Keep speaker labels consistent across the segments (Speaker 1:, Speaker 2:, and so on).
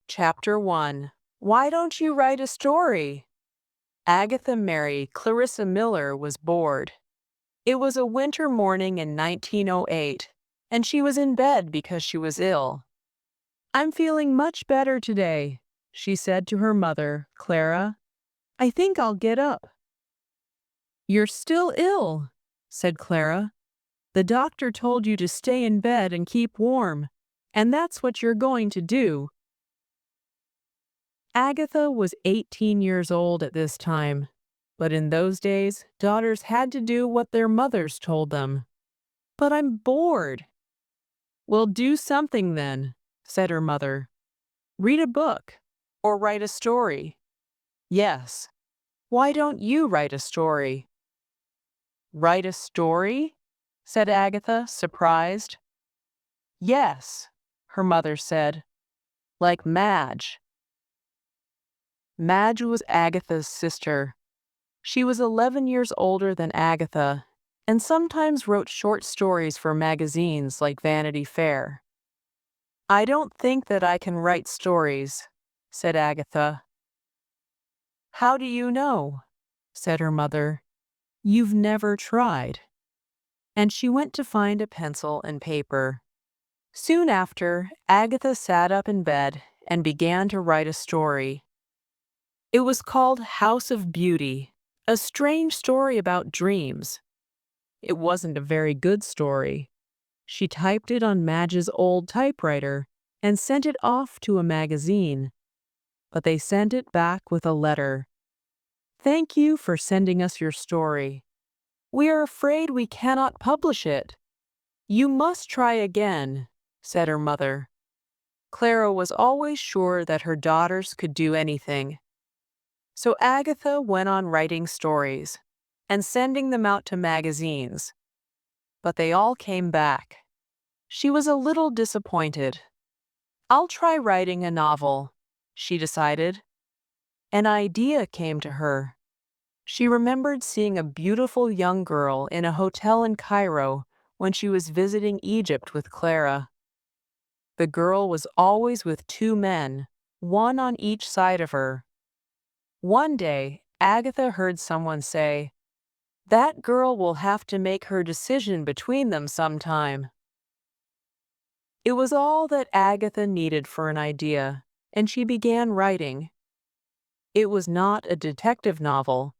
Speaker 1: Chapter 1. Why don't you write a story? Agatha Mary Clarissa Miller was bored. It was a winter morning in 1908, and she was in bed because she was ill. "I'm feeling much better today," she said to her mother, Clara. "I think I'll get up." "You're still ill," said Clara. "The doctor told you to stay in bed and keep warm, and that's what you're going to do." Agatha was 18 years old at this time, but in those days, daughters had to do what their mothers told them. "But I'm bored." "Well, do something then," said her mother. "Read a book or write a story." "Yes. Why don't you write a story?" "Write a story?" said Agatha, surprised. "Yes," her mother said, "like Madge." Madge was Agatha's sister. She was 11 years older than Agatha, and sometimes wrote short stories for magazines like Vanity Fair. "I don't think that I can write stories," said Agatha. "How do you know?" said her mother. "You've never tried." And she went to find a pencil and paper. Soon after, Agatha sat up in bed and began to write a story. It was called House of Beauty, a strange story about dreams. It wasn't a very good story. She typed it on Madge's old typewriter and sent it off to a magazine. But they sent it back with a letter. "Thank you for sending us your story. We are afraid we cannot publish it." "You must try again," said her mother. Clara was always sure that her daughters could do anything. So Agatha went on writing stories and sending them out to magazines. But they all came back. She was a little disappointed. "I'll try writing a novel," she decided. An idea came to her. She remembered seeing a beautiful young girl in a hotel in Cairo when she was visiting Egypt with Clara. The girl was always with two men, one on each side of her. One day, Agatha heard someone say, "That girl will have to make her decision between them sometime." It was all that Agatha needed for an idea, and she began writing. It was not a detective novel.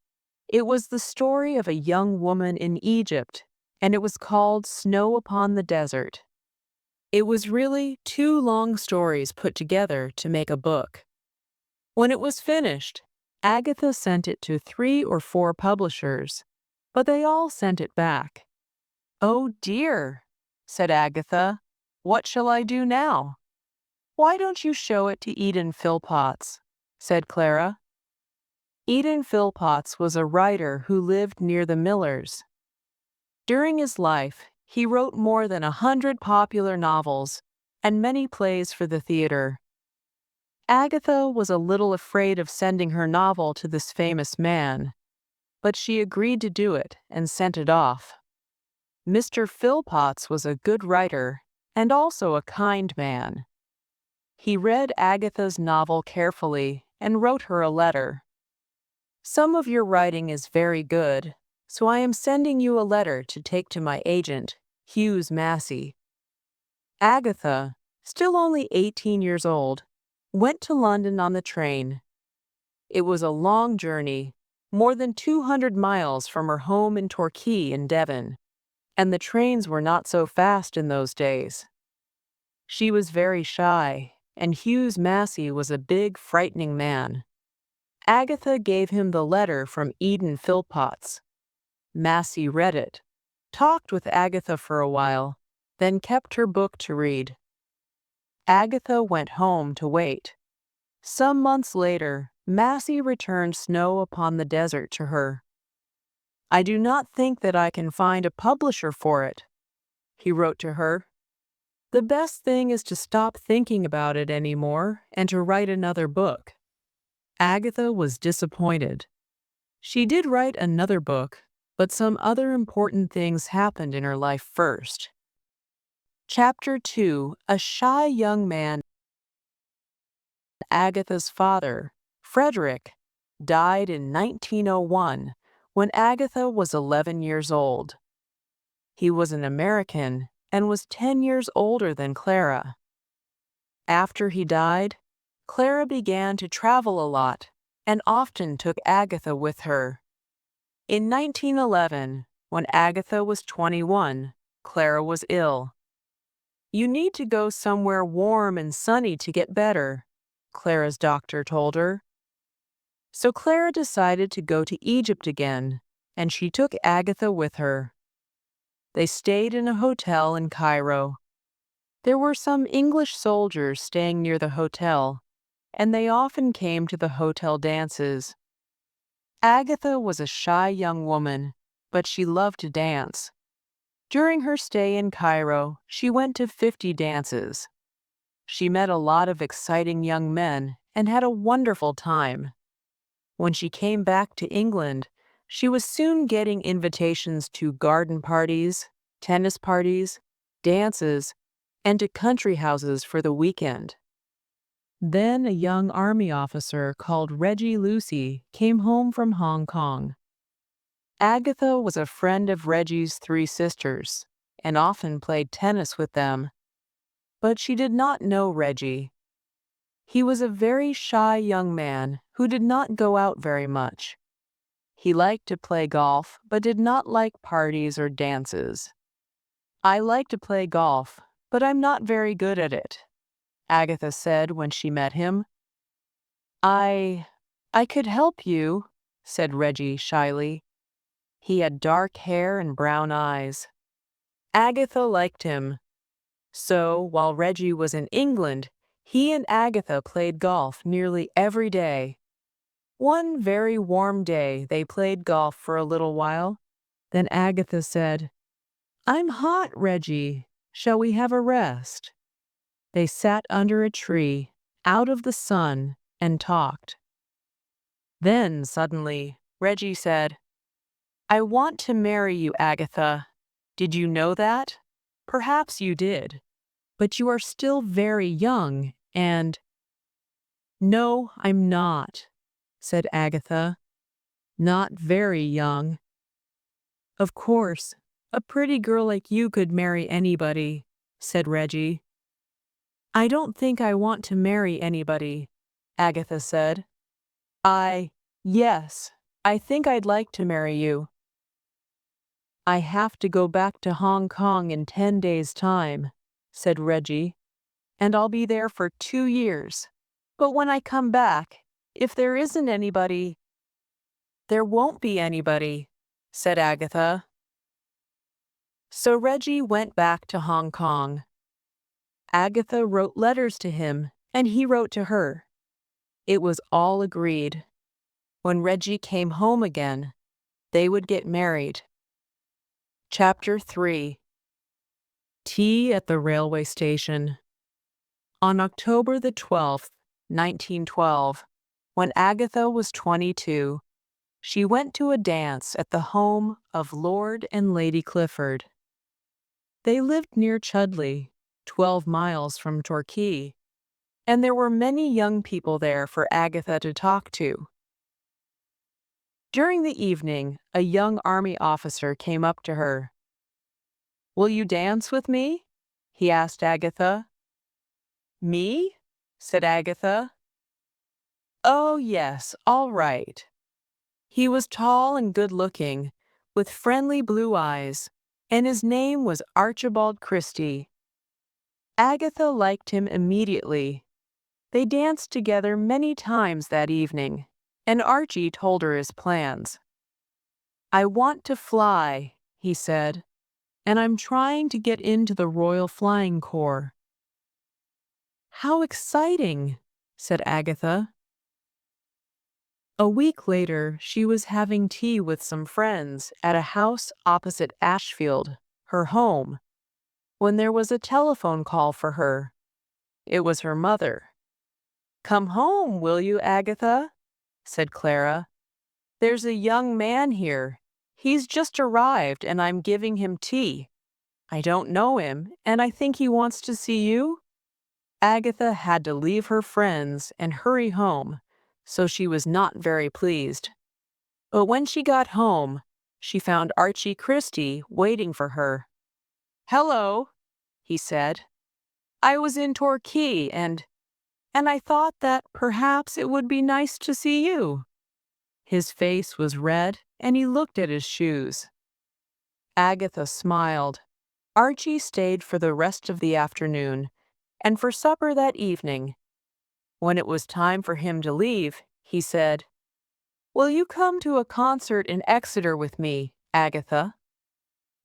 Speaker 1: It was the story of a young woman in Egypt, and it was called Snow Upon the Desert. It was really two long stories put together to make a book. When it was finished, Agatha sent it to 3 or 4 publishers, but they all sent it back. "Oh dear," said Agatha. "What shall I do now?" "Why don't you show it to Eden Phillpotts?" said Clara. Eden Phillpotts was a writer who lived near the Millers. During his life, he wrote more than 100 popular novels and many plays for the theater. Agatha was a little afraid of sending her novel to this famous man, but she agreed to do it and sent it off. Mr. Phillpotts was a good writer and also a kind man. He read Agatha's novel carefully and wrote her a letter. "Some of your writing is very good, so I am sending you a letter to take to my agent, Hughes Massey." Agatha, still only 18 years old, went to London on the train. It was a long journey, more than 200 miles from her home in Torquay in Devon, and the trains were not so fast in those days. She was very shy, and Hughes Massey was a big, frightening man. Agatha gave him the letter from Eden Phillpotts. Massey read it, talked with Agatha for a while, then kept her book to read. Agatha went home to wait. Some months later, Massey returned Snow Upon the Desert to her. "I do not think that I can find a publisher for it," he wrote to her. "The best thing is to stop thinking about it anymore and to write another book." Agatha was disappointed. She did write another book, but some other important things happened in her life first. Chapter 2. A shy young man Agatha's father, Frederick, died in 1901 when Agatha was 11 years old. He was an American and was 10 years older than Clara. After he died, Clara began to travel a lot and often took Agatha with her. In 1911, when Agatha was 21, Clara was ill. "You need to go somewhere warm and sunny to get better," Clara's doctor told her. So Clara decided to go to Egypt again, and she took Agatha with her. They stayed in a hotel in Cairo. There were some English soldiers staying near the hotel, and they often came to the hotel dances. Agatha was a shy young woman, but she loved to dance. During her stay in Cairo, she went to 50 dances. She met a lot of exciting young men and had a wonderful time. When she came back to England, she was soon getting invitations to garden parties, tennis parties, dances, and to country houses for the weekend. Then a young army officer called Reggie Lucy came home from Hong Kong. Agatha was a friend of Reggie's 3 sisters and often played tennis with them, but she did not know Reggie. He was a very shy young man who did not go out very much. He liked to play golf, but did not like parties or dances. "I like to play golf, but I'm not very good at it," Agatha said when she met him. I could help you," said Reggie shyly. He had dark hair and brown eyes. Agatha liked him. So, while Reggie was in England, he and Agatha played golf nearly every day. One very warm day, they played golf for a little while. Then Agatha said, "I'm hot, Reggie. Shall we have a rest?" They sat under a tree, out of the sun, and talked. Then, suddenly, Reggie said, "I want to marry you, Agatha. Did you know that? Perhaps you did. But you are still very young, and—" "No, I'm not," said Agatha. "Not very young." "Of course, a pretty girl like you could marry anybody," said Reggie. "I don't think I want to marry anybody," Agatha said. Yes, I think I'd like to marry you." "I have to go back to Hong Kong in 10 days' time," said Reggie, "and I'll be there for 2 years. But when I come back, if there isn't anybody—" "There won't be anybody," said Agatha. So Reggie went back to Hong Kong. Agatha wrote letters to him, and he wrote to her. It was all agreed. When Reggie came home again, they would get married. Chapter 3. Tea at the railway station. On October the 12th, 1912, when Agatha was 22, she went to a dance at the home of Lord and Lady Clifford. They lived near Chudley, 12 miles from Torquay, and there were many young people there for Agatha to talk to. During the evening, a young army officer came up to her. "Will you dance with me?" he asked Agatha. "Me?" said Agatha. "Oh, yes, all right." He was tall and good-looking, with friendly blue eyes, and his name was Archibald Christie. Agatha liked him immediately. They danced together many times that evening, and Archie told her his plans. "I want to fly," he said, "and I'm trying to get into the Royal Flying Corps." "How exciting," said Agatha. A week later, she was having tea with some friends at a house opposite Ashfield, her home, when there was a telephone call for her. It was her mother. "Come home, will you, Agatha?" said Clara. "There's a young man here. He's just arrived, and I'm giving him tea. I don't know him, and I think he wants to see you." Agatha had to leave her friends and hurry home, so she was not very pleased. But when she got home, she found Archie Christie waiting for her. "Hello," he said. "I was in Torquay and I thought that perhaps it would be nice to see you." His face was red and he looked at his shoes. Agatha smiled. Archie stayed for the rest of the afternoon and for supper that evening. When it was time for him to leave, he said, "Will you come to a concert in Exeter with me, Agatha?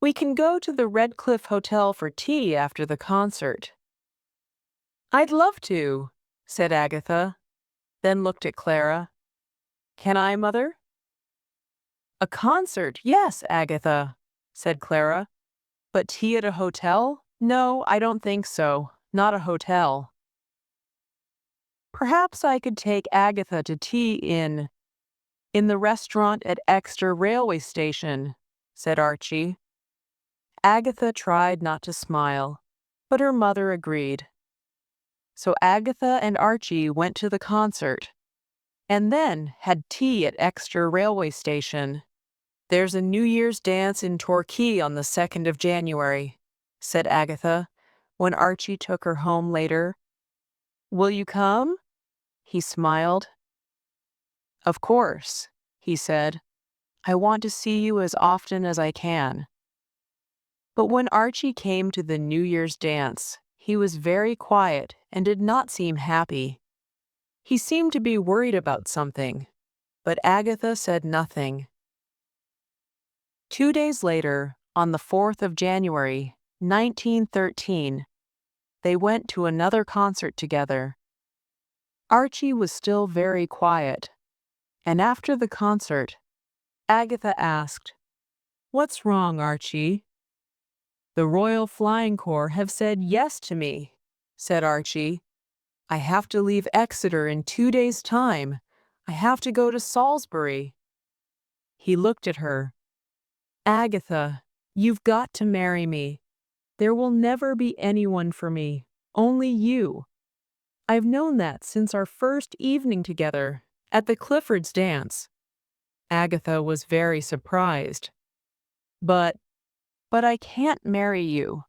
Speaker 1: We can go to the Red Cliff Hotel for tea after the concert." "I'd love to," said Agatha, then looked at Clara. "Can I, Mother?" "A concert, yes, Agatha," said Clara. "But tea at a hotel? No, I don't think so. Not a hotel." "Perhaps I could take Agatha to tea in the restaurant at Exeter railway station," said Archie. Agatha tried not to smile, but her mother agreed. So Agatha and Archie went to the concert, and then had tea at Exeter railway station. "There's a New Year's dance in Torquay on the 2nd of January, said Agatha, when Archie took her home later. "Will you come?" He smiled. "Of course," he said. "I want to see you as often as I can." But when Archie came to the New Year's dance, he was very quiet and did not seem happy. He seemed to be worried about something, but Agatha said nothing. 2 days later, on the 4th of January, 1913, they went to another concert together. Archie was still very quiet, and after the concert, Agatha asked, "What's wrong, Archie?" "The Royal Flying Corps have said yes to me," said Archie. "I have to leave Exeter in 2 days' time. I have to go to Salisbury." He looked at her. "Agatha, you've got to marry me. There will never be anyone for me, only you. I've known that since our first evening together at the Cliffords' dance." Agatha was very surprised. But I can't marry you.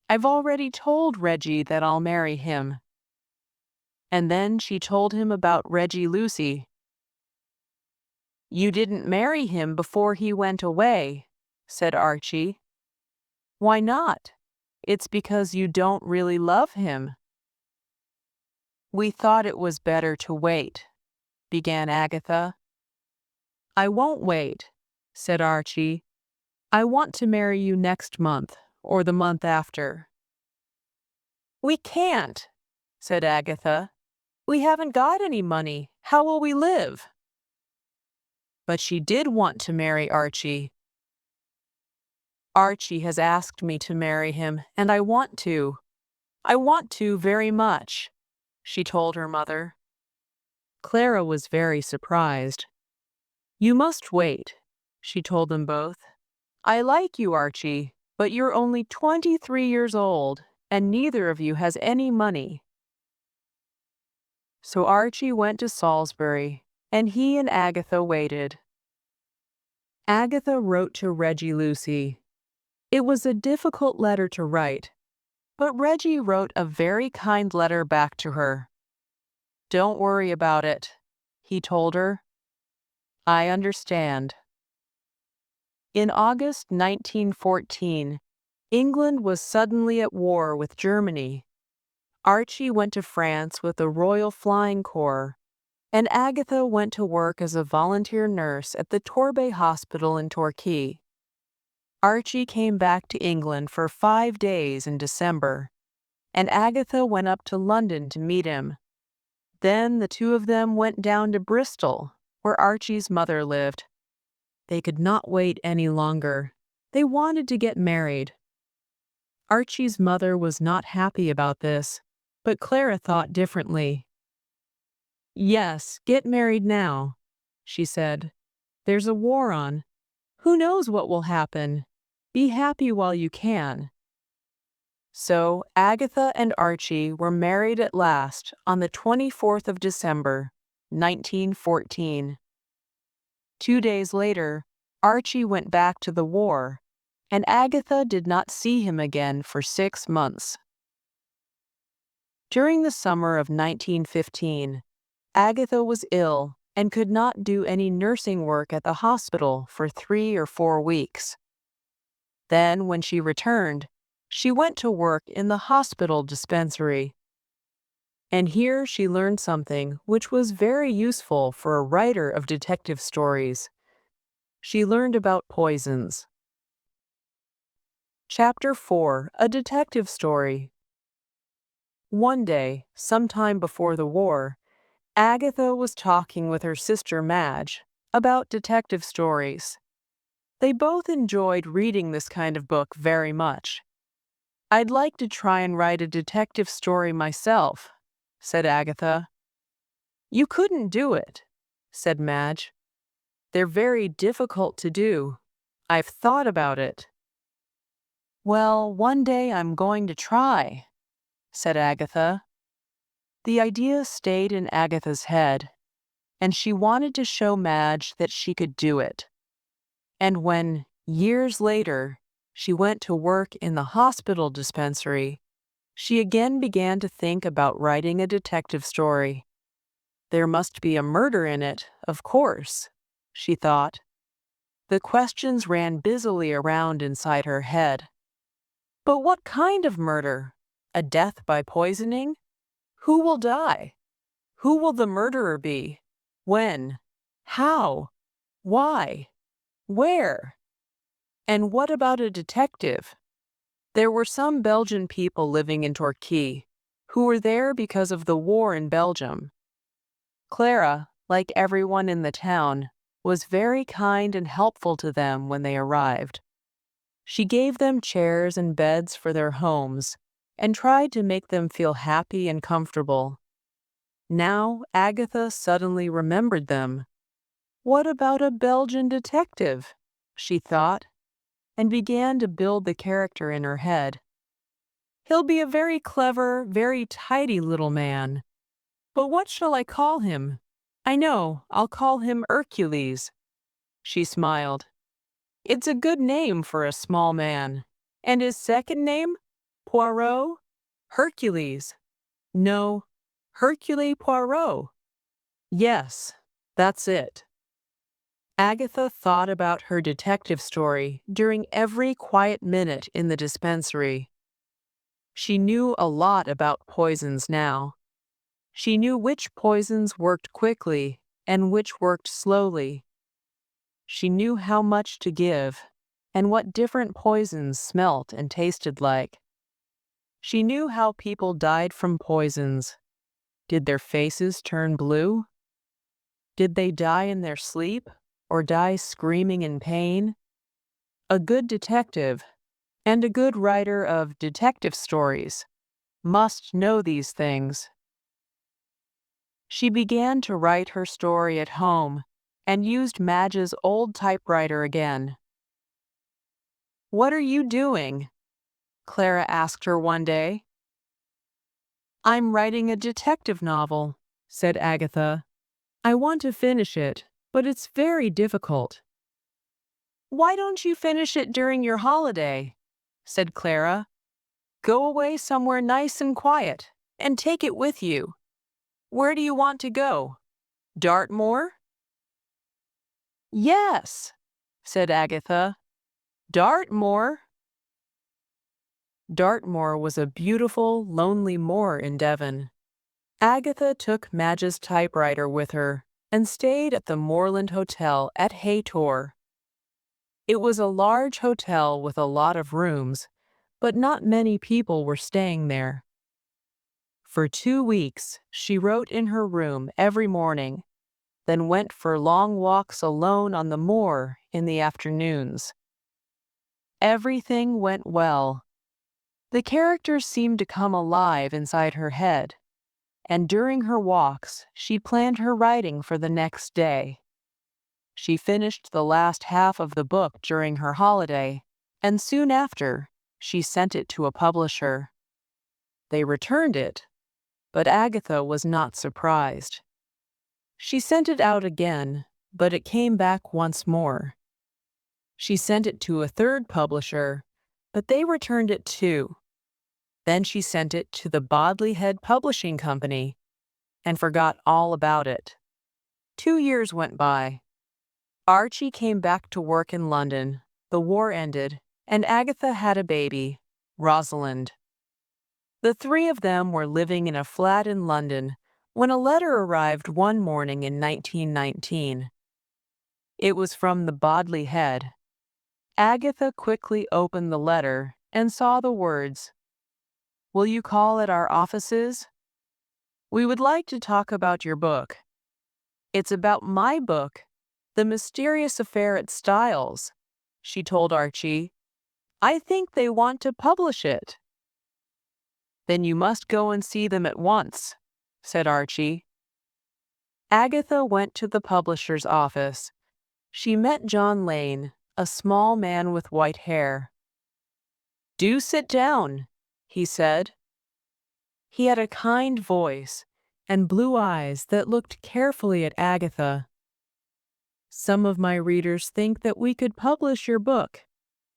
Speaker 1: I've already told Reggie that I'll marry him." And then she told him about Reggie Lucy. "You didn't marry him before he went away," said Archie. "Why not? It's because you don't really love him." "We thought it was better to wait," began Agatha. "I won't wait," said Archie. "I want to marry you next month or the month after." "We can't," said Agatha. "We haven't got any money. How will we live?" But she did want to marry Archie. "Archie has asked me to marry him, and I want to. I want to very much," she told her mother. Clara was very surprised. "You must wait," she told them both. "I like you, Archie, but you're only 23 years old, and neither of you has any money." So Archie went to Salisbury, and he and Agatha waited. Agatha wrote to Reggie Lucy. It was a difficult letter to write, but Reggie wrote a very kind letter back to her. "Don't worry about it," he told her. "I understand." In August 1914, England was suddenly at war with Germany. Archie went to France with the Royal Flying Corps, and Agatha went to work as a volunteer nurse at the Torbay Hospital in Torquay. Archie came back to England for 5 days in December, and Agatha went up to London to meet him. Then the two of them went down to Bristol, where Archie's mother lived. They could not wait any longer. They wanted to get married. Archie's mother was not happy about this, but Clara thought differently. "Yes, get married now," she said. "There's a war on. Who knows what will happen? Be happy while you can." So Agatha and Archie were married at last on the 24th of December, 1914. 2 days later, Archie went back to the war, and Agatha did not see him again for 6 months. During the summer of 1915, Agatha was ill and could not do any nursing work at the hospital for 3 or 4 weeks. Then, when she returned, she went to work in the hospital dispensary. And here she learned something which was very useful for a writer of detective stories. She learned about poisons. Chapter 4: A Detective Story. One day, sometime before the war, Agatha was talking with her sister Madge about detective stories. They both enjoyed reading this kind of book very much. "I'd like to try and write a detective story myself," said Agatha. "You couldn't do it," said Madge. "They're very difficult to do. I've thought about it." "Well, one day I'm going to try," said Agatha. The idea stayed in Agatha's head, and she wanted to show Madge that she could do it. And when, years later, she went to work in the hospital dispensary, she again began to think about writing a detective story. There must be a murder in it, of course, she thought. The questions ran busily around inside her head. But what kind of murder? A death by poisoning? Who will die? Who will the murderer be? When? How? Why? Where? And what about a detective? There were some Belgian people living in Torquay who were there because of the war in Belgium. Clara, like everyone in the town, was very kind and helpful to them when they arrived. She gave them chairs and beds for their homes and tried to make them feel happy and comfortable. Now Agatha suddenly remembered them. What about a Belgian detective? She thought, and began to build the character in her head. He'll be a very clever, very tidy little man. But what shall I call him? I know, I'll call him Hercules. She smiled. It's a good name for a small man. And his second name? Poirot? Hercules. No, Hercule Poirot. Yes, that's it. Agatha thought about her detective story during every quiet minute in the dispensary. She knew a lot about poisons now. She knew which poisons worked quickly and which worked slowly. She knew how much to give and what different poisons smelt and tasted like. She knew how people died from poisons. Did their faces turn blue? Did they die in their sleep or die screaming in pain? A good detective, and a good writer of detective stories, must know these things. She began to write her story at home and used Madge's old typewriter again. "What are you doing?" Clara asked her one day. "I'm writing a detective novel," said Agatha. "I want to finish it, but it's very difficult." "Why don't you finish it during your holiday?" said Clara. "Go away somewhere nice and quiet, and take it with you. Where do you want to go? Dartmoor?" "Yes," said Agatha. "Dartmoor." Dartmoor was a beautiful, lonely moor in Devon. Agatha took Madge's typewriter with her and stayed at the Moorland Hotel at Haytor. It was a large hotel with a lot of rooms, but not many people were staying there. For 2 weeks, she wrote in her room every morning, then went for long walks alone on the moor in the afternoons. Everything went well. The characters seemed to come alive inside her head, and during her walks, she planned her writing for the next day. She finished the last half of the book during her holiday, and soon after, she sent it to a publisher. They returned it, but Agatha was not surprised. She sent it out again, but it came back once more. She sent it to a third publisher, but they returned it too. Then she sent it to the Bodley Head Publishing Company and forgot all about it. 2 years went by. Archie came back to work in London. The war ended, and Agatha had a baby, Rosalind. The three of them were living in a flat in London when a letter arrived one morning in 1919. It was from the Bodley Head. Agatha quickly opened the letter and saw the words, "Will you call at our offices? We would like to talk about your book." "It's about my book, The Mysterious Affair at Styles," she told Archie. "I think they want to publish it." "Then you must go and see them at once," said Archie. Agatha went to the publisher's office. She met John Lane, a small man with white hair. "Do sit down," he said. He had a kind voice and blue eyes that looked carefully at Agatha. "Some of my readers think that we could publish your book,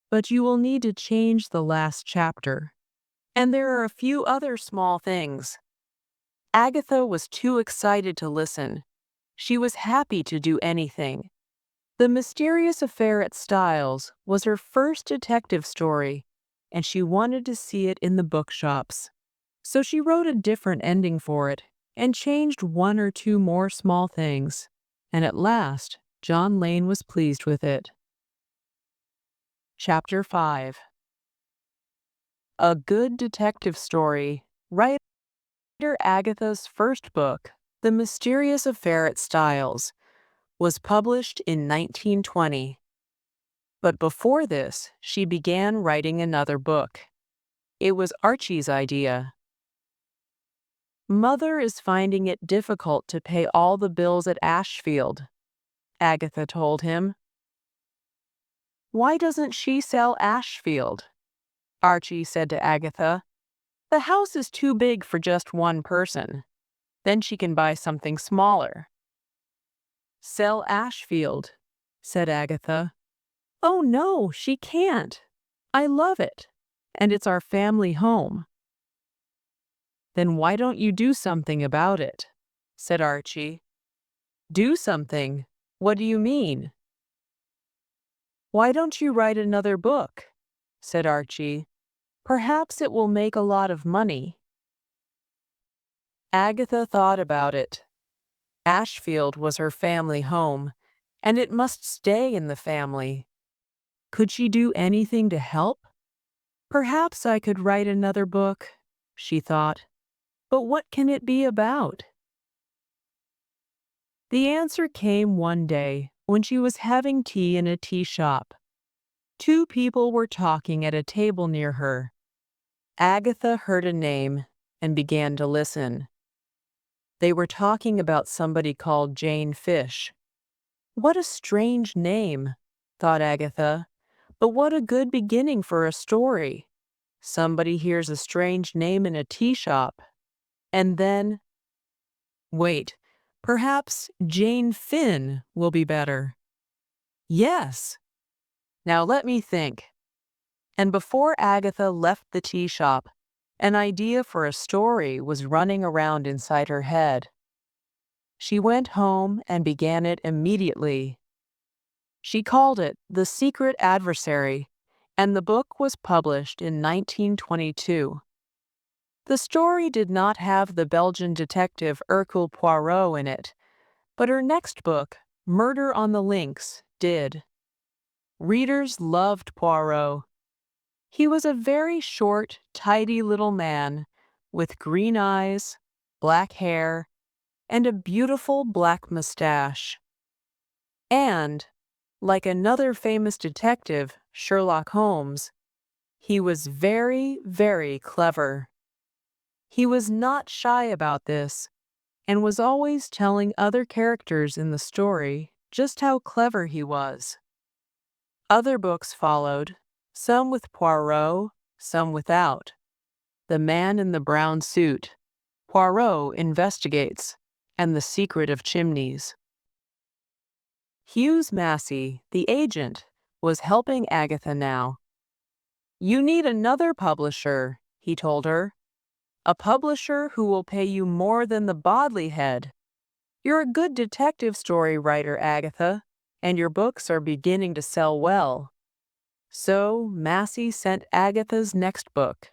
Speaker 1: but you will need to change the last chapter. And there are a few other small things." Agatha was too excited to listen. She was happy to do anything. The Mysterious Affair at Styles was her first detective story, and she wanted to see it in the bookshops. So she wrote a different ending for it and changed one or two more small things. And at last, John Lane was pleased with it. Chapter 5. A good detective story. Writer Agatha's first book, The Mysterious Affair at Styles, was published in 1920. But before this, she began writing another book. It was Archie's idea. "Mother is finding it difficult to pay all the bills at Ashfield," Agatha told him. "Why doesn't she sell Ashfield?" Archie said to Agatha. "The house is too big for just one person. Then she can buy something smaller." "Sell Ashfield," said Agatha. "Oh no, she can't. I love it, and it's our family home." "Then why don't you do something about it?" said Archie. "Do something? What do you mean?" "Why don't you write another book?" said Archie. "Perhaps it will make a lot of money." Agatha thought about it. Ashfield was her family home, and it must stay in the family. Could she do anything to help? "Perhaps I could write another book," she thought. "But what can it be about?" The answer came one day when she was having tea in a tea shop. Two people were talking at a table near her. Agatha heard a name and began to listen. They were talking about somebody called Jane Fish. "What a strange name," thought Agatha, "but what a good beginning for a story. Somebody hears a strange name in a tea shop, and then, wait, perhaps Jane Finn will be better. Yes. Now let me think." And before Agatha left the tea shop, an idea for a story was running around inside her head. She went home and began it immediately. She called it The Secret Adversary, and the book was published in 1922. The story did not have the Belgian detective Hercule Poirot in it, but her next book, Murder on the Links, did. Readers loved Poirot. He was a very short, tidy little man with green eyes, black hair, and a beautiful black mustache. And, like another famous detective, Sherlock Holmes, he was very, very clever. He was not shy about this, and was always telling other characters in the story just how clever he was. Other books followed, some with Poirot, some without. The Man in the Brown Suit, Poirot Investigates, and The Secret of Chimneys. Hughes Massey, the agent, was helping Agatha now. "You need another publisher," he told her. "A publisher who will pay you more than the Bodley Head. You're a good detective story writer, Agatha, and your books are beginning to sell well." So Massey sent Agatha's next book,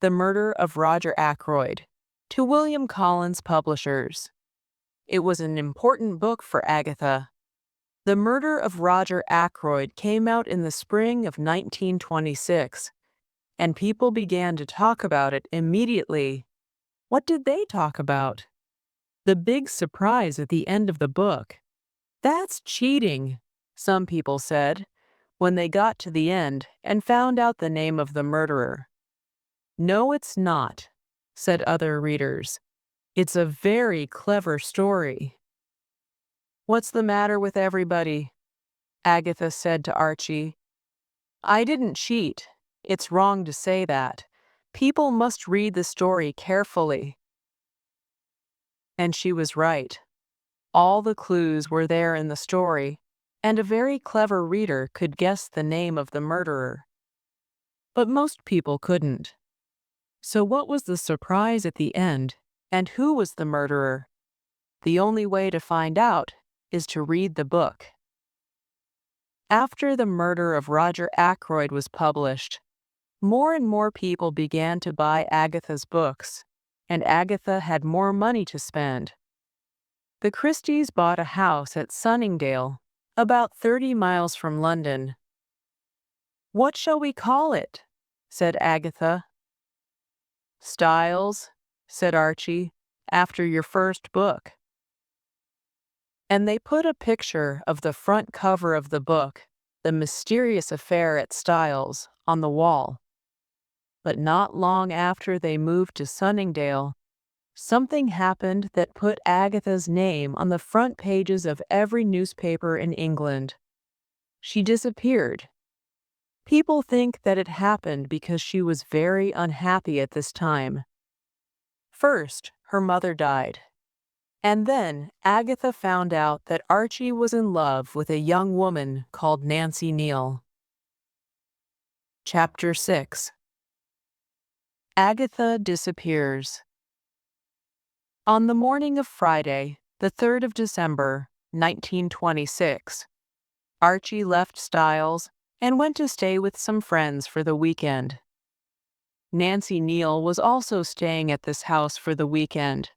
Speaker 1: The Murder of Roger Ackroyd, to William Collins Publishers. It was an important book for Agatha. The Murder of Roger Ackroyd came out in the spring of 1926, and people began to talk about it immediately. What did they talk about? The big surprise at the end of the book. "That's cheating," some people said, when they got to the end and found out the name of the murderer. "No, it's not," said other readers. "It's a very clever story." "What's the matter with everybody?" Agatha said to Archie. "I didn't cheat. It's wrong to say that. People must read the story carefully." And she was right. All the clues were there in the story, and a very clever reader could guess the name of the murderer. But most people couldn't. So what was the surprise at the end, and who was the murderer? The only way to find out is to read the book. After The Murder of Roger Ackroyd was published, more and more people began to buy Agatha's books, and Agatha had more money to spend. The Christies bought a house at Sunningdale, about 30 miles from London. "What shall we call it?" said Agatha. "Styles," said Archie, "after your first book." And they put a picture of the front cover of the book, The Mysterious Affair at Styles, on the wall. But not long after they moved to Sunningdale, something happened that put Agatha's name on the front pages of every newspaper in England. She disappeared. People think that it happened because she was very unhappy at this time. First, her mother died. And then Agatha found out that Archie was in love with a young woman called Nancy Neal. Chapter 6. Agatha disappears. On the morning of Friday, the 3rd of December, 1926, Archie left Styles and went to stay with some friends for the weekend. Nancy Neal was also staying at this house for the weekend.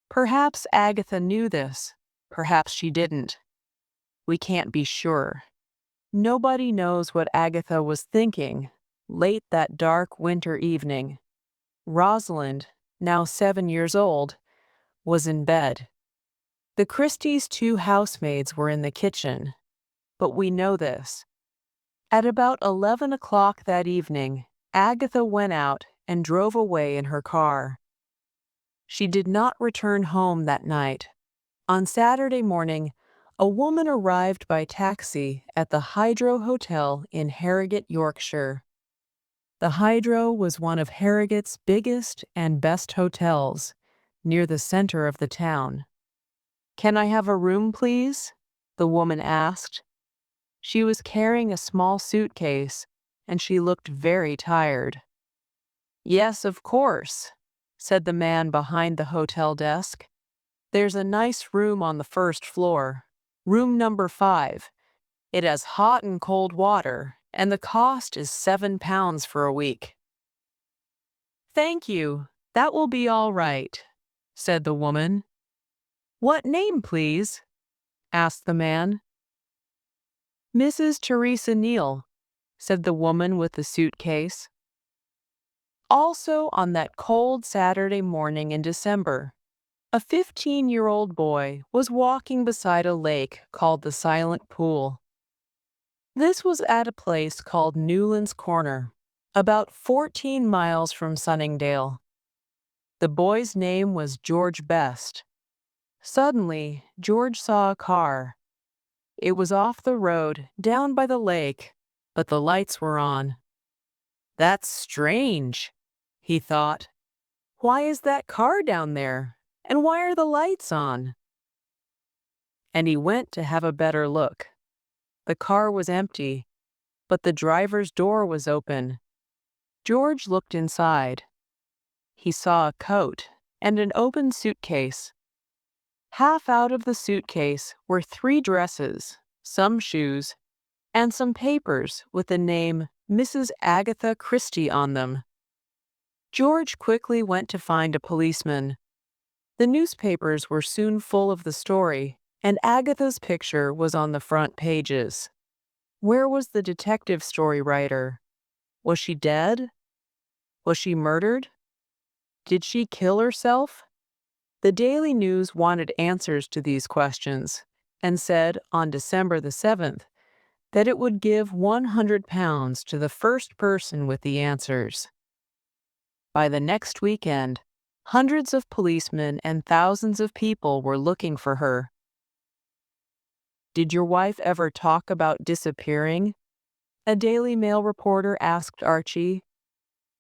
Speaker 1: Perhaps Agatha knew this, perhaps she didn't. We can't be sure. Nobody knows what Agatha was thinking late that dark winter evening. Rosalind, now 7 years old, was in bed. The Christies' 2 housemaids were in the kitchen, but we know this. At about 11 o'clock that evening, Agatha went out and drove away in her car. She did not return home that night. On Saturday morning, a woman arrived by taxi at the Hydro Hotel in Harrogate, Yorkshire. The Hydro was one of Harrogate's biggest and best hotels, near the center of the town. "Can I have a room, please?" the woman asked. She was carrying a small suitcase, and she looked very tired. "Yes, of course," said the man behind the hotel desk. "There's a nice room on the first floor, room number 5. It has hot and cold water, and the cost is £7 for a week." "Thank you, that will be all right," said the woman. "What name, please?" asked the man. "Mrs. Teresa Neal," said the woman with the suitcase. Also, on that cold Saturday morning in December, a 15-year-old boy was walking beside a lake called the Silent Pool. This was at a place called Newlands Corner, about 14 miles from Sunningdale. The boy's name was George Best. Suddenly, George saw a car. It was off the road, down by the lake, but the lights were on. "That's strange," he thought. Why is that car down there? And why are the lights on? And he went to have a better look. The car was empty, but the driver's door was open. George looked inside. He saw a coat and an open suitcase. Half out of the suitcase were 3 dresses, some shoes, and some papers with the name Mrs. Agatha Christie on them. George quickly went to find a policeman. The newspapers were soon full of the story, and Agatha's picture was on the front pages. Where was the detective story writer? Was she dead? Was she murdered? Did she kill herself? The Daily News wanted answers to these questions and said on December the 7th that it would give £100 to the first person with the answers. By the next weekend, hundreds of policemen and thousands of people were looking for her. Did your wife ever talk about disappearing? A Daily Mail reporter asked Archie.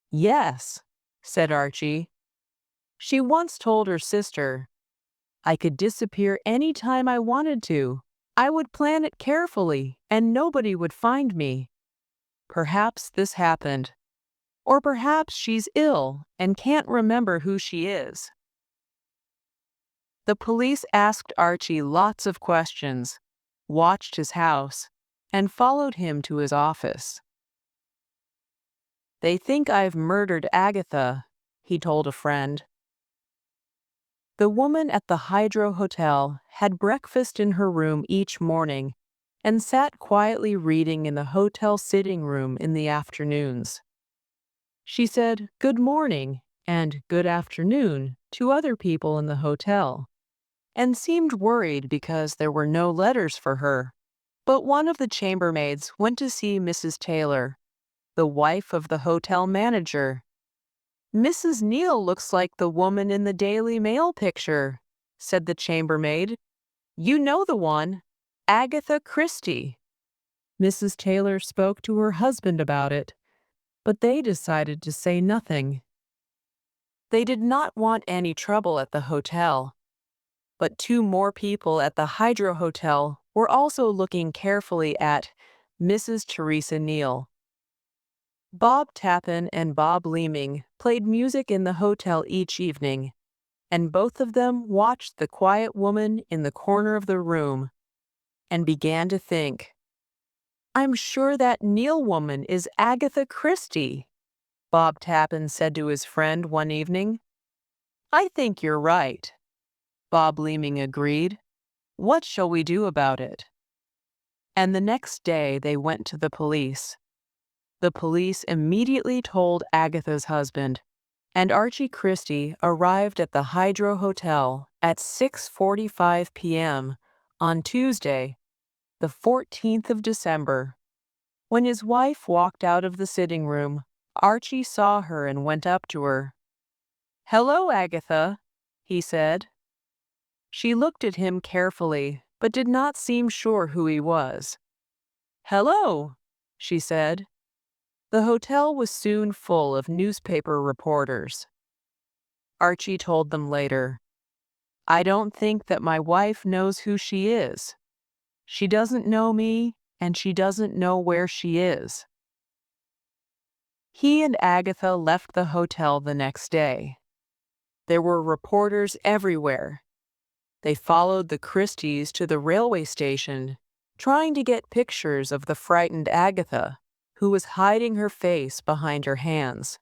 Speaker 1: Yes, said Archie. She once told her sister, I could disappear any time I wanted to. I would plan it carefully, and nobody would find me. Perhaps this happened. Or perhaps she's ill and can't remember who she is. The police asked Archie lots of questions, watched his house, and followed him to his office. They think I've murdered Agatha, he told a friend. The woman at the Hydro Hotel had breakfast in her room each morning and sat quietly reading in the hotel sitting room in the afternoons. She said good morning and good afternoon to other people in the hotel, and seemed worried because there were no letters for her. But one of the chambermaids went to see Mrs. Taylor, the wife of the hotel manager. Mrs. Neal looks like the woman in the Daily Mail picture, said the chambermaid. You know the one, Agatha Christie. Mrs. Taylor spoke to her husband about it, but they decided to say nothing. They did not want any trouble at the hotel, but 2 more people at the Hydro Hotel were also looking carefully at Mrs. Teresa Neal. Bob Tappan and Bob Leeming played music in the hotel each evening, and both of them watched the quiet woman in the corner of the room and began to think, I'm sure that Neal woman is Agatha Christie, Bob Tappan said to his friend one evening. I think you're right, Bob Leeming agreed. What shall we do about it? And the next day they went to the police. The police immediately told Agatha's husband, and Archie Christie arrived at the Hydro Hotel at 6:45 p.m. on Tuesday, the 14th of December. When his wife walked out of the sitting room, Archie saw her and went up to her. Hello, Agatha, he said. She looked at him carefully, but did not seem sure who he was. Hello, she said. The hotel was soon full of newspaper reporters. Archie told them later, I don't think that my wife knows who she is. She doesn't know me, and she doesn't know where she is. He and Agatha left the hotel the next day. There were reporters everywhere. They followed the Christies to the railway station, trying to get pictures of the frightened Agatha, who was hiding her face behind her hands.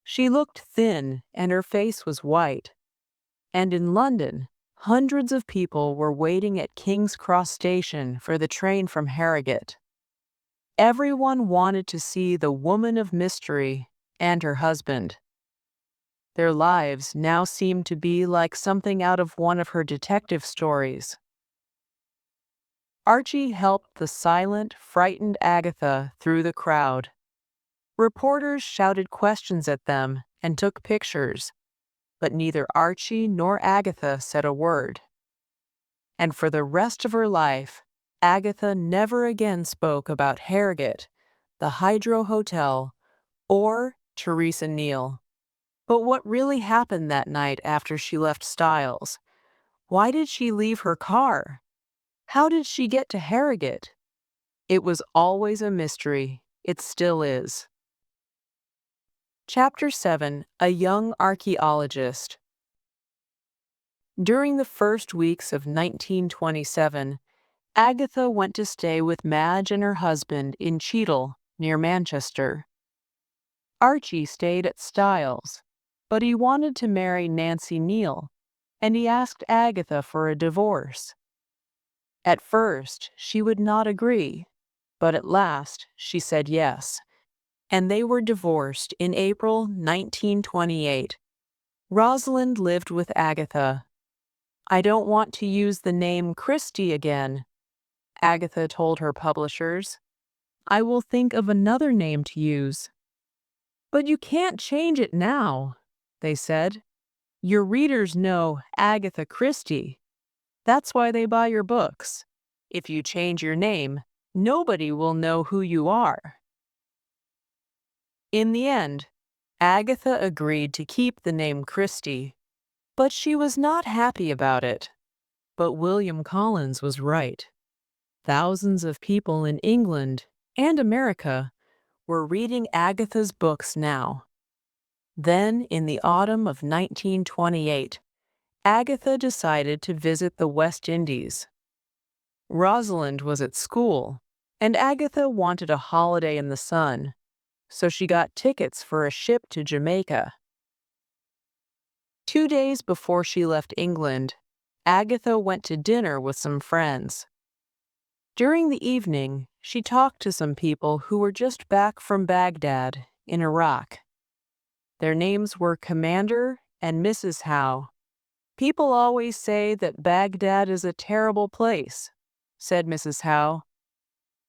Speaker 1: She looked thin and her face was white. And in London, hundreds of people were waiting at King's Cross Station for the train from Harrogate. Everyone wanted to see the woman of mystery and her husband. Their lives now seemed to be like something out of one of her detective stories. Archie helped the silent, frightened Agatha through the crowd. Reporters shouted questions at them and took pictures, but neither Archie nor Agatha said a word. And for the rest of her life, Agatha never again spoke about Harrogate, the Hydro Hotel, or Teresa Neal. But what really happened that night after she left Styles? Why did she leave her car? How did she get to Harrogate? It was always a mystery. It still is. Chapter 7: A Young Archaeologist. During the first weeks of 1927, Agatha went to stay with Madge and her husband in Cheadle, near Manchester. Archie stayed at Styles, but he wanted to marry Nancy Neal, and he asked Agatha for a divorce. At first, she would not agree, but at last she said yes, and they were divorced in April 1928. Rosalind lived with Agatha. "I don't want to use the name Christie again," Agatha told her publishers. "I will think of another name to use." "But you can't change it now," they said. "Your readers know Agatha Christie. That's why they buy your books. If you change your name, nobody will know who you are." In the end, Agatha agreed to keep the name Christie, but she was not happy about it. But William Collins was right. Thousands of people in England and America were reading Agatha's books now. Then, in the autumn of 1928, Agatha decided to visit the West Indies. Rosalind was at school, and Agatha wanted a holiday in the sun, so she got tickets for a ship to Jamaica. 2 days before she left England, Agatha went to dinner with some friends. During the evening, she talked to some people who were just back from Baghdad, in Iraq. Their names were Commander and Mrs. Howe. "People always say that Baghdad is a terrible place," said Mrs. Howe.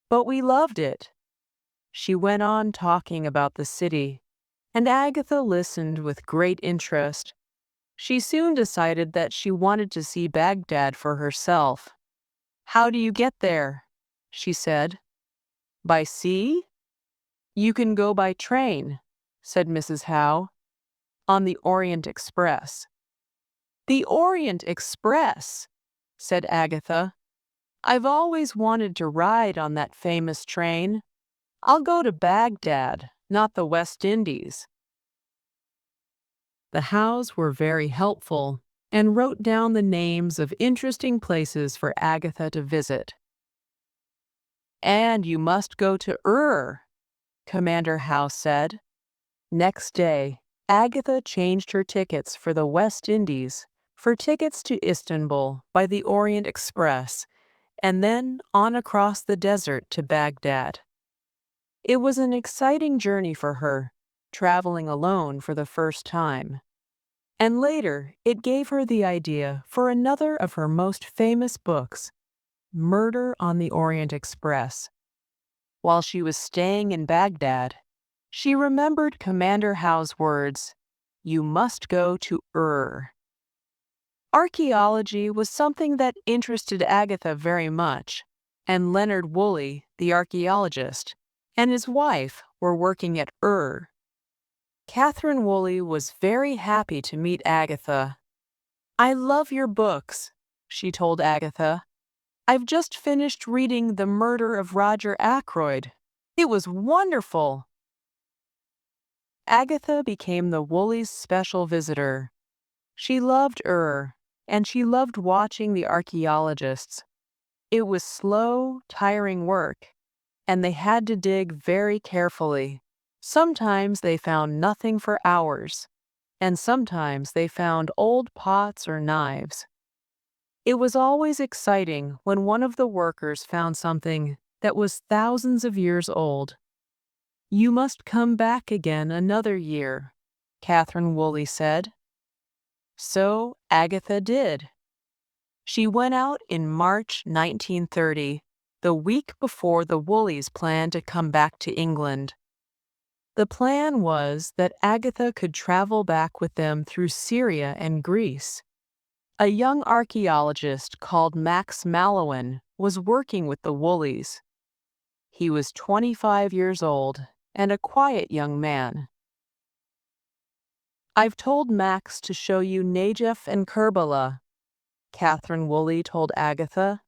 Speaker 1: "But we loved it." She went on talking about the city, and Agatha listened with great interest. She soon decided that she wanted to see Baghdad for herself. "How do you get there?" she said. "By sea?" "You can go by train," said Mrs. Howe, "on the Orient Express." "The Orient Express," said Agatha. "I've always wanted to ride on that famous train. I'll go to Baghdad, not the West Indies." The Howes were very helpful and wrote down the names of interesting places for Agatha to visit. "And you must go to Commander Howe said. Next day, Agatha changed her tickets for the West Indies for tickets to Istanbul by the Orient Express, and then on across the desert to Baghdad. It was an exciting journey for her, traveling alone for the first time. And later, it gave her the idea for another of her most famous books, Murder on the Orient Express. While she was staying in Baghdad, she remembered Commander Howe's words, "You must go to Ur." Archaeology was something that interested Agatha very much, and Leonard Woolley, the archaeologist, and his wife were working at Ur. Catherine Woolley was very happy to meet Agatha. "I love your books," she told Agatha. "I've just finished reading The Murder of Roger Ackroyd. It was wonderful." Agatha became the Woolleys' special visitor. She loved Ur, and she loved watching the archaeologists. It was slow, tiring work, and they had to dig very carefully. Sometimes they found nothing for hours, and sometimes they found old pots or knives. It was always exciting when one of the workers found something that was thousands of years old. "You must come back again another year," Catherine Woolley said. So Agatha did. She went out in March 1930, the week before the Woolleys planned to come back to England. The plan was that Agatha could travel back with them through Syria and Greece. A young archaeologist called Max Mallowan was working with the Woolleys. He was 25 years old and a quiet young man. "I've told Max to show you Najaf and Kerbala," Catherine Woolley told Agatha.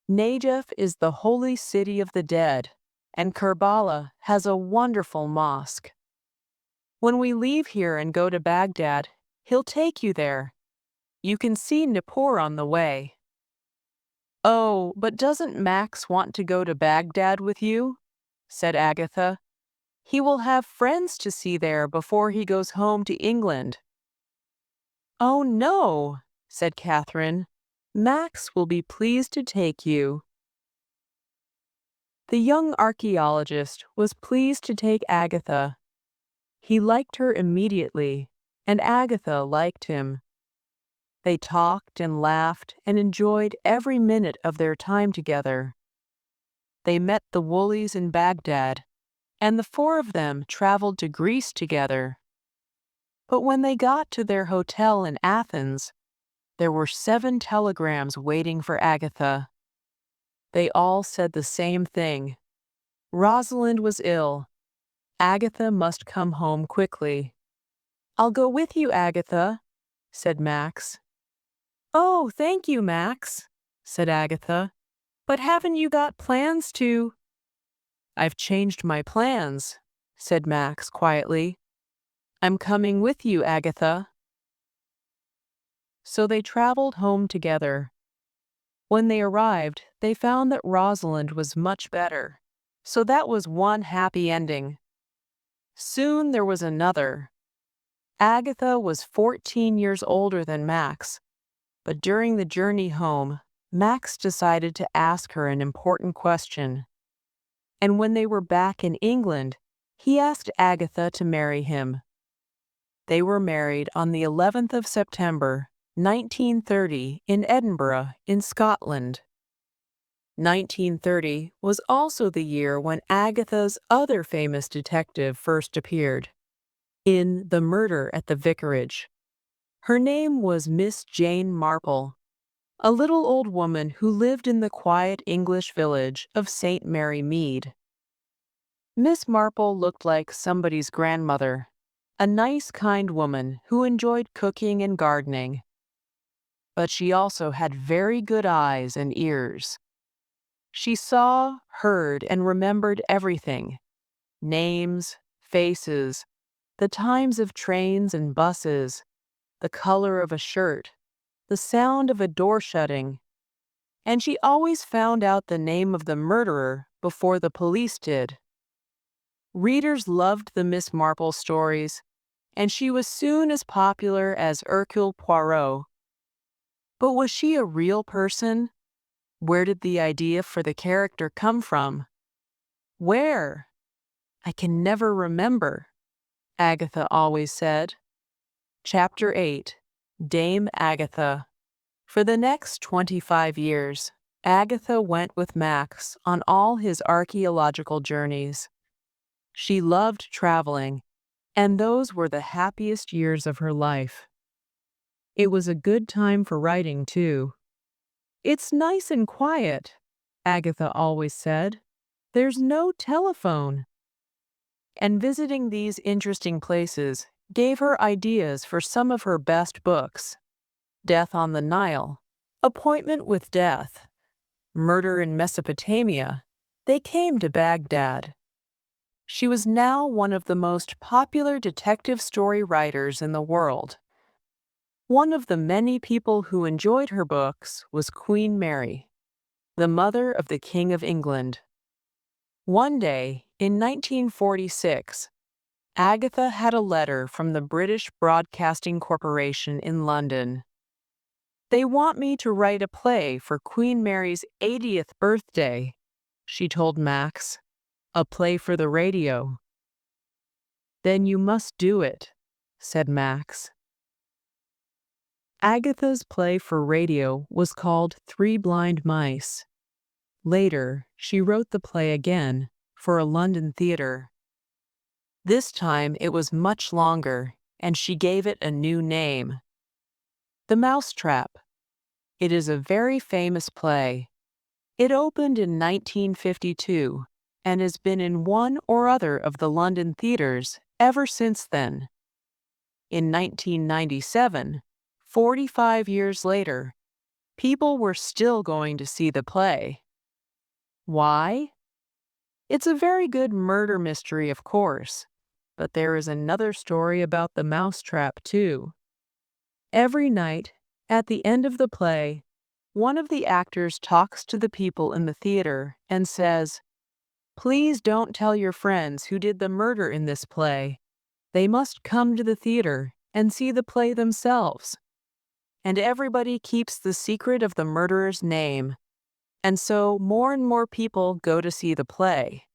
Speaker 1: "Najaf is the holy city of the dead, and Kerbala has a wonderful mosque. When we leave here and go to Baghdad, he'll take you there. You can see Nippur on the way." "Oh, but doesn't Max want to go to Baghdad with you?" said Agatha. "He will have friends to see there before he goes home to England." "Oh, no," said Catherine. "Max will be pleased to take you." The young archaeologist was pleased to take Agatha. He liked her immediately, and Agatha liked him. They talked and laughed and enjoyed every minute of their time together. They met the Woolies in Baghdad, and the four of them traveled to Greece together. But when they got to their hotel in Athens, there were 7 telegrams waiting for Agatha. They all said the same thing. Rosalind was ill. Agatha must come home quickly. "I'll go with you, Agatha," said Max. "Oh, thank you, Max," said Agatha. "But haven't you got plans to—" "I've changed my plans," said Max quietly. "I'm coming with you, Agatha." So they traveled home together. When they arrived, they found that Rosalind was much better. So that was one happy ending. Soon there was another. Agatha was 14 years older than Max, but during the journey home, Max decided to ask her an important question. And when they were back in England, he asked Agatha to marry him. They were married on the 11th of September, 1930, in Edinburgh, in Scotland. 1930 was also the year when Agatha's other famous detective first appeared, in The Murder at the Vicarage. Her name was Miss Jane Marple, a little old woman who lived in the quiet English village of St. Mary Mead. Miss Marple looked like somebody's grandmother, a nice, kind woman who enjoyed cooking and gardening. But she also had very good eyes and ears. She saw, heard, and remembered everything: names, faces, the times of trains and buses, the color of a shirt, the sound of a door shutting. And she always found out the name of the murderer before the police did. Readers loved the Miss Marple stories, and she was soon as popular as Hercule Poirot. But was she a real person? Where did the idea for the character come from? Where? "I can never remember," Agatha always said. Chapter 8. Dame Agatha. For the next 25 years, Agatha went with Max on all his archaeological journeys. She loved traveling, and those were the happiest years of her life. It was a good time for writing, too. "It's nice and quiet," Agatha always said. "There's no telephone." And visiting these interesting places gave her ideas for some of her best books: Death on the Nile, Appointment with Death, Murder in Mesopotamia, They Came to Baghdad. She was now one of the most popular detective story writers in the world. One of the many people who enjoyed her books was Queen Mary, the mother of the King of England. One day, in 1946, Agatha had a letter from the British Broadcasting Corporation in London. "They want me to write a play for Queen Mary's 80th birthday," she told Max. "A play for the radio." "Then you must do it," said Max. Agatha's play for radio was called Three Blind Mice. Later, she wrote the play again for a London theater. This time it was much longer, and she gave it a new name: The Mousetrap. It is a very famous play. It opened in 1952 and has been in one or other of the London theaters ever since then. in 1997, 45 years later, people were still going to see the play. Why? It's a very good murder mystery, of course, but there is another story about the mousetrap, too. Every night, at the end of the play, one of the actors talks to the people in the theater and says, "Please don't tell your friends who did the murder in this play. They must come to the theater and see the play themselves." And everybody keeps the secret of the murderer's name, and so more and more people go to see the play.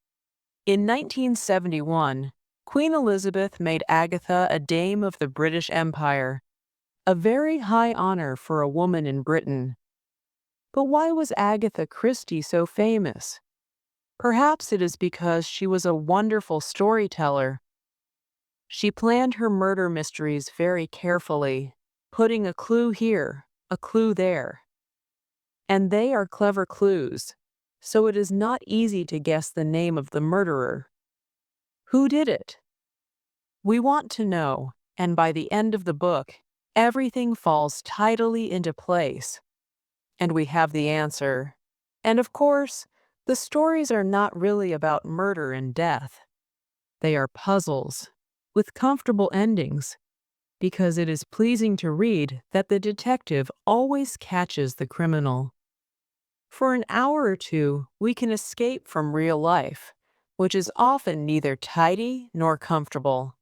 Speaker 1: In 1971, Queen Elizabeth made Agatha a Dame of the British Empire, a very high honor for a woman in Britain. But why was Agatha Christie so famous? Perhaps it is because she was a wonderful storyteller. She planned her murder mysteries very carefully, putting a clue here, a clue there. And they are clever clues, so it is not easy to guess the name of the murderer. Who did it? We want to know, and by the end of the book, everything falls tidily into place. And we have the answer. And of course, the stories are not really about murder and death. They are puzzles, with comfortable endings, because it is pleasing to read that the detective always catches the criminal. For an hour or two, we can escape from real life, which is often neither tidy nor comfortable.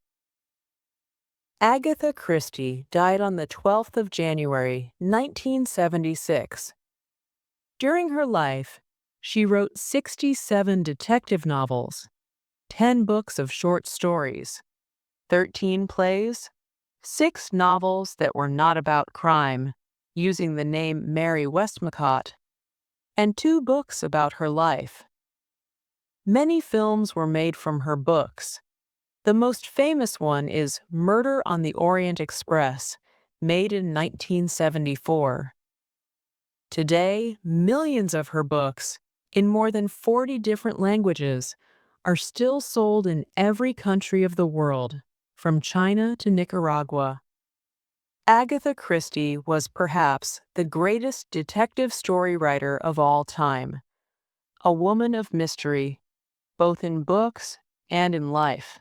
Speaker 1: Agatha Christie died on the 12th of January, 1976. During her life, she wrote 67 detective novels, 10 books of short stories, 13 plays, 6 novels that were not about crime, using the name Mary Westmacott, and 2 books about her life. Many films were made from her books. The most famous one is Murder on the Orient Express, made in 1974. Today, millions of her books, in more than 40 different languages, are still sold in every country of the world, from China to Nicaragua. Agatha Christie was perhaps the greatest detective story writer of all time, a woman of mystery, both in books and in life.